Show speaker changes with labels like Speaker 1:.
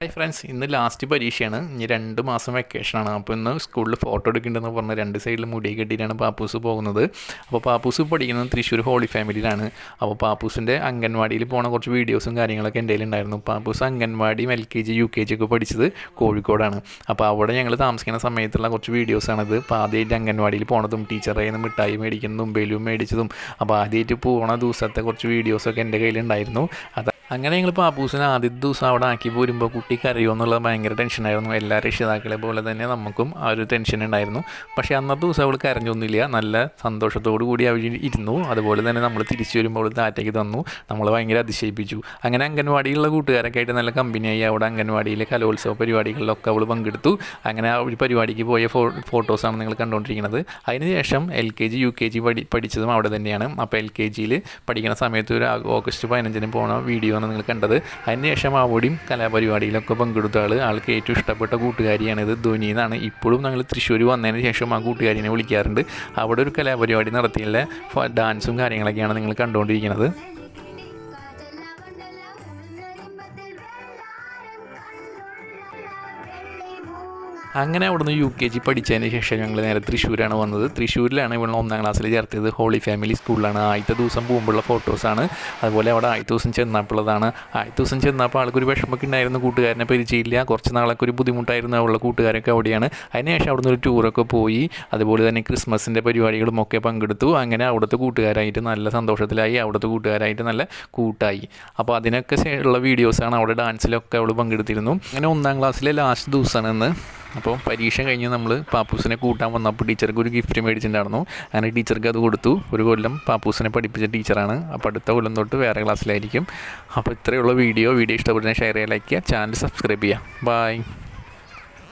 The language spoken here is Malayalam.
Speaker 1: ഹായ് ഫ്രണ്ട്സ്, ഇന്ന് ലാസ്റ്റ് പരീക്ഷയാണ്. ഇനി 2 മാസം വെക്കേഷനാണ്. അപ്പോൾ ഇന്ന് സ്കൂളിൽ ഫോട്ടോ എടുക്കേണ്ടതെന്ന് പറഞ്ഞ് 2 സൈഡിൽ മുടി കെട്ടിയിട്ടാണ് പാപ്പൂസ് പോകുന്നത്. അപ്പോൾ പാപ്പൂസ് പഠിക്കുന്നത് തൃശ്ശൂർ ഹോളി ഫാമിലിയിലാണ്. അപ്പോൾ പാപ്പൂസിൻ്റെ അംഗൻവാടിയിൽ പോണ കുറച്ച് വീഡിയോസും കാര്യങ്ങളൊക്കെ എൻ്റെ കയ്യിലുണ്ടായിരുന്നു. പാപ്പൂസ് അംഗൻവാടിയും LKG UKG ഒക്കെ പഠിച്ചത് കോഴിക്കോടാണ്. അപ്പോൾ അവിടെ ഞങ്ങൾ താമസിക്കുന്ന സമയത്തുള്ള കുറച്ച് വീഡിയോസാണിത്. അപ്പോൾ ആദ്യമായിട്ട് അംഗൻവാടിയിൽ പോണതും ടീച്ചറിൽ നിന്ന് മിഠായി മേടിക്കുന്നതും ബലൂൺ മേടിച്ചതും അപ്പോൾ ആദ്യമായിട്ട് പോണ ദിവസത്തെ കുറച്ച് വീഡിയോസൊക്കെ എൻ്റെ കയ്യിലുണ്ടായിരുന്നു. അങ്ങനെ ഞങ്ങൾ പാപ്പൂസിനെ ആദ്യത്തെ ദിവസം അവിടെ ആക്കി പോരുമ്പോൾ കുട്ടി കരയുമോ എന്നുള്ളത് ഭയങ്കര ടെൻഷനായിരുന്നു. എല്ലാ രക്ഷിതാക്കളെ പോലെ തന്നെ നമുക്കും ആ ഒരു ടെൻഷൻ ഉണ്ടായിരുന്നു. പക്ഷേ അന്നത്തെ ദിവസം അവൾ കരഞ്ഞൊന്നുമില്ല. നല്ല സന്തോഷത്തോടു കൂടി അവർ ഇരുന്നു. അതുപോലെ തന്നെ നമ്മൾ തിരിച്ചു വരുമ്പോൾ അവൾ താറ്റയ്ക്ക് തന്നു. നമ്മൾ ഭയങ്കര അതിശയിപ്പിച്ചു. അങ്ങനെ അംഗൻവാടിയിലുള്ള കൂട്ടുകാരൊക്കെ ആയിട്ട് നല്ല കമ്പനിയായി. അവിടെ അംഗൻവാടിയിലെ കലോത്സവ പരിപാടികളിലൊക്കെ അവൾ പങ്കെടുത്തു. അങ്ങനെ ആ ഒരു പരിപാടിക്ക് പോയ ഫോട്ടോസാണ് നിങ്ങൾ കണ്ടുകൊണ്ടിരിക്കുന്നത്. അതിനുശേഷം LKG UKG പഠിച്ചതും അവിടെ തന്നെയാണ്. അപ്പോൾ LKGയിൽ പഠിക്കുന്ന സമയത്ത് ഒരു ഓഗസ്റ്റ് 15 പോണ വീഡിയോ ആണ് നിങ്ങൾ കണ്ടത്. അതിനുശേഷം അവിടെയും കലാപരിപാടിയിലൊക്കെ പങ്കെടുത്ത ആൾക്ക് ഏറ്റവും ഇഷ്ടപ്പെട്ട കൂട്ടുകാരിയാണിത്. ധ്വനി എന്നാണ്. ഇപ്പോഴും ഞങ്ങൾ തൃശ്ശൂർ വന്നതിന് ശേഷം ആ കൂട്ടുകാരിനെ വിളിക്കാറുണ്ട്. അവിടെ ഒരു കലാപരിപാടി നടത്തിയുള്ള ഡാൻസും കാര്യങ്ങളൊക്കെയാണ് നിങ്ങൾ കണ്ടുകൊണ്ടിരിക്കുന്നത്. അങ്ങനെ അവിടുന്ന് UKG പഠിച്ചതിന് ശേഷം ഞങ്ങൾ നേരെ തൃശ്ശൂരാണ് വന്നത്. തൃശ്ശൂരിലാണ് ഇവിടെ 1ാം ക്ലാസ്സിൽ ചേർത്തത്. ഹോളി ഫാമിലി സ്കൂളിലാണ്. ആദ്യത്തെ ദിവസം പോകുമ്പോഴുള്ള ഫോട്ടോസാണ്. അതുപോലെ അവിടെ ആദ്യത്തെ ദിവസം ചെന്നപ്പോഴതാണ്. ആദ്യത്തെ ദിവസം ചെന്നപ്പോൾ ആൾക്കൊരു വിഷമമൊക്കെ ഉണ്ടായിരുന്നു. കൂട്ടുകാരനെ പരിചയമില്ല. കുറച്ച് നാളൊക്കെ ഒരു ബുദ്ധിമുട്ടായിരുന്നു. ഉള്ള കൂട്ടുകാരൊക്കെ അവിടെയാണ്. അതിനുശേഷം അവിടുന്ന് ഒരു ടൂറൊക്കെ പോയി. അതുപോലെ തന്നെ ക്രിസ്മസിൻ്റെ പരിപാടികളും ഒക്കെ പങ്കെടുത്തു. അങ്ങനെ അവിടുത്തെ കൂട്ടുകാരായിട്ട് നല്ല സന്തോഷത്തിലായി. അവിടുത്തെ കൂട്ടുകാരായിട്ട് നല്ല കൂട്ടായി. അപ്പോൾ അതിനൊക്കെ ഉള്ള വീഡിയോസാണ്. അവിടെ ഡാൻസിലൊക്കെ അവൾ പങ്കെടുത്തിരുന്നു. അങ്ങനെ 1ാം ക്ലാസ്സിലെ ലാസ്റ്റ് ദിവസമാണ് ഇന്ന്. അപ്പോൾ പരീക്ഷ കഴിഞ്ഞ് നമ്മൾ പാപ്പൂസിനെ കൂട്ടാൻ വന്നപ്പോൾ ടീച്ചർക്ക് ഒരു ഗിഫ്റ്റ് മേടിച്ചിട്ടുണ്ടായിരുന്നു. അങ്ങനെ ടീച്ചർക്ക് അത് കൊടുത്തു. ഒരു കൊല്ലം പാപ്പൂസിനെ പഠിപ്പിച്ച ടീച്ചറാണ്. അപ്പോൾ അടുത്ത കൊല്ലം തൊട്ട് വേറെ ക്ലാസ്സിലായിരിക്കും. അപ്പോൾ ഇത്രയുള്ള വീഡിയോ ഇഷ്ടപ്പെടുന്ന ഷെയർ ചെയ്യുക, ലൈക്ക് ചെയ്യുക, ചാനൽ സബ്സ്ക്രൈബ് ചെയ്യുക. ബൈ.